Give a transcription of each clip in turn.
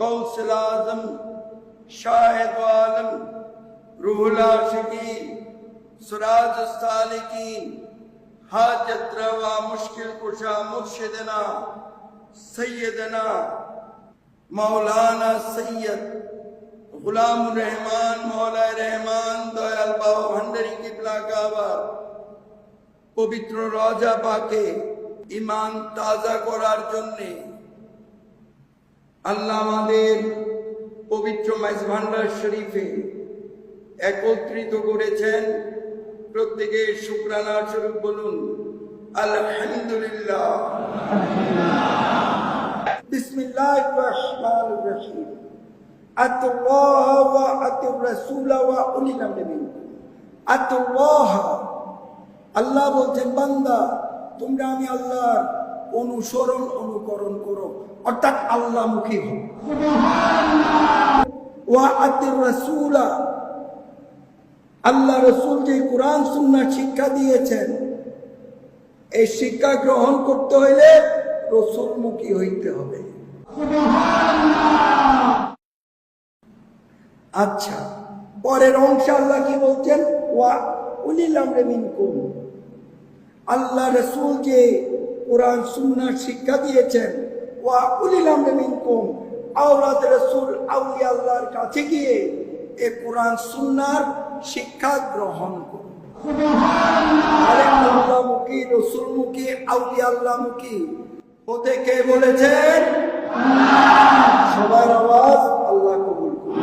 गौसल आजम शाहिद आलम रूहुल आशिकीन सुराज सालिकीन हाजत रवा मुश्किल कुशा मुर्शिदना सैयदना मौलाना सैयद गुलाम रहमान मौला रहमान दयाल बाबा भांडारी किबला काबा पवित्र रजा पाके ईमान ताजा करार जन्ने আল্লাহ আমাদের পবিত্র মাইজ ভান্ডার শরীফে একত্রিত করেছেন। প্রত্যেকে শুকরানা স্বরূপ বলুন আলহামদুলিল্লাহ। বিসমিল্লাহির রহমানির রহিম। আতুল্লাহ ওয়া আতুর রাসূল ওয়া উলিল আমরি মিনকুম। আতুল্লাহ, আল্লাহ বলছেন বান্দা তোমরা আমি আল্লাহর অনুসরণ অনুকরণ করো, অর্থাৎ আল্লাহমুখী হও। ওয়া আতির রাসূলা, আল্লাহ রাসূল যে কোরআন সুন্নাহ শিক্ষা দিয়েছেন এই শিক্ষা গ্রহণ করতে হইলে রাসূলমুখী হইতে হবে। আচ্ছা, পরের অংশে আল্লাহ কি বলছেন? ওয়া উলিল আমরি মিনকুম, আল্লাহ রাসূল যে কোরআন সুন্নাহ শিক্ষা দিয়েছেন ওয়া উলিল আমরি মিনকুম, আওলাদ রাসূল আউলিয়া আল্লাহর কাছে গিয়ে এই কোরআন সুন্নাহর শিক্ষা গ্রহণ করুন। সুবহানাল্লাহ। আল্লাহমুখী রাসূলমুখী আউলিয়া আল্লাহমুখী হতে কে বলেছেন? আল্লাহ। সবার আওয়াজ আল্লাহ কবুল করুন।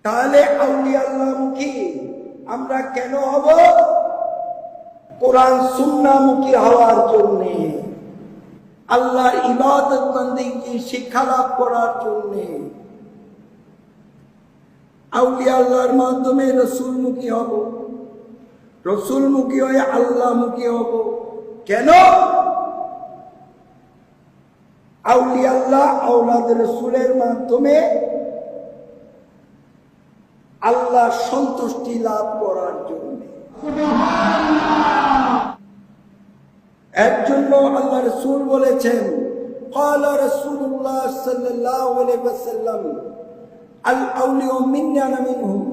তাহলে আউলিয়া আল্লাহমুখী আমরা কেন হব? কোরআন সুন্নাহমুখী হওয়ার জন্য, আল্লাহর ইবাদত বন্দেগী শিক্ষা লাভ করার জন্য। আউলিয়া আল্লাহর মাধ্যমে রাসূলমুখী হব, রাসূলমুখী হয়ে আল্লাহমুখী হব। কেন? আউলিয়া আল্লাহ আওলাদ রাসূলের মাধ্যমে আল্লাহর সন্তুষ্টি লাভ করার জন্য। এর জন্য আল্লাহ রাসূল বলেছেন ক্বালা রাসূলুল্লাহ সাল্লাল্লাহু আলাইহি ওয়াসাল্লাম আল আউলিয়া মিন্নি আনা মিনহুম।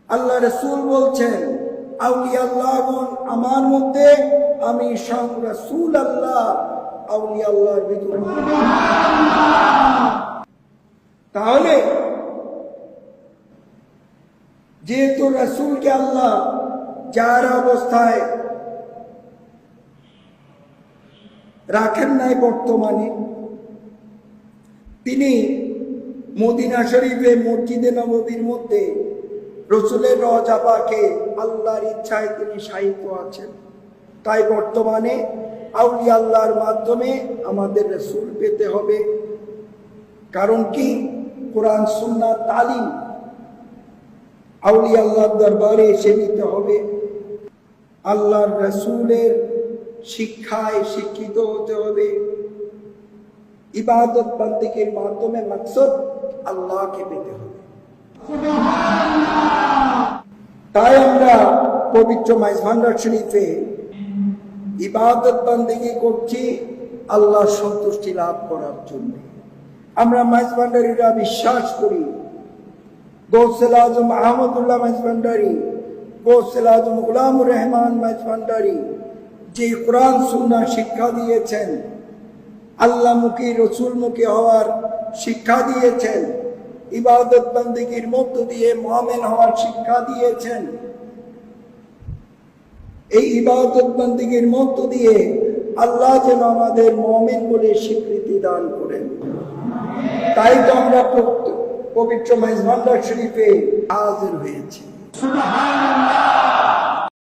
আল্লাহ রাসূল বলছেন আউলিয়া আল্লাহগণ আমার মধ্যে, আমি স্বয়ং রাসূল আল্লাহ আউলিয়া আল্লাহর ভিতরে। তাহলে যেহেতু রাসূলকে আল্লাহ যার অবস্থায় রাখেন নাই বর্তমানে, তিনি মদিনা শরীফে মসজিদে নববীর মধ্যে রাসূলের রওজা পাকে আল্লাহর ইচ্ছায় তিনি শায়িত আছেন। তাই বর্তমানে আউলিয়া আল্লাহর মাধ্যমে আমাদের রাসূল পেতে হবে। কারণ কি? কোরআন সুন্নাহ তালিম আউলিয়া আল্লাহর দরবারে এসে নিতে হবে। আল্লাহর রাসূলের শিক্ষায় শিক্ষিত হতে হবে। ইবাদত বন্দেগীর মাধ্যমে মাকসুদ আল্লাহকে পেতে হবে। তাই আমরা পবিত্র মাইজ ভান্ডার শরীফে ইবাদত বন্দেগী করছি আল্লাহর সন্তুষ্টি লাভ করার জন্য। আমরা মাইজ ভান্ডারীরা বিশ্বাস করি গৌসুল আজম আহমদুল্লাহ মাইজ ভান্ডারী, গৌসুল আজম গুলামুর রহমান মাইজ ভান্ডারী যে কোরআন সুন্নাহ শিক্ষা দিয়েছেন, আল্লাহমুখী রাসূলমুখী হওয়ার শিক্ষা দিয়েছেন, ইবাদত বন্দেগীর মধ্য দিয়ে মুমিন হওয়ার শিক্ষা দিয়েছেন, এই ইবাদত বন্দেগীর মধ্য দিয়ে আল্লাহ যেন আমাদের মুমিন বলে স্বীকৃতি দান করেন। তাই তো আমরা পবিত্র মাইজ ভান্ডার শরীফে হাজির হয়েছি। সুবহানাল্লাহ।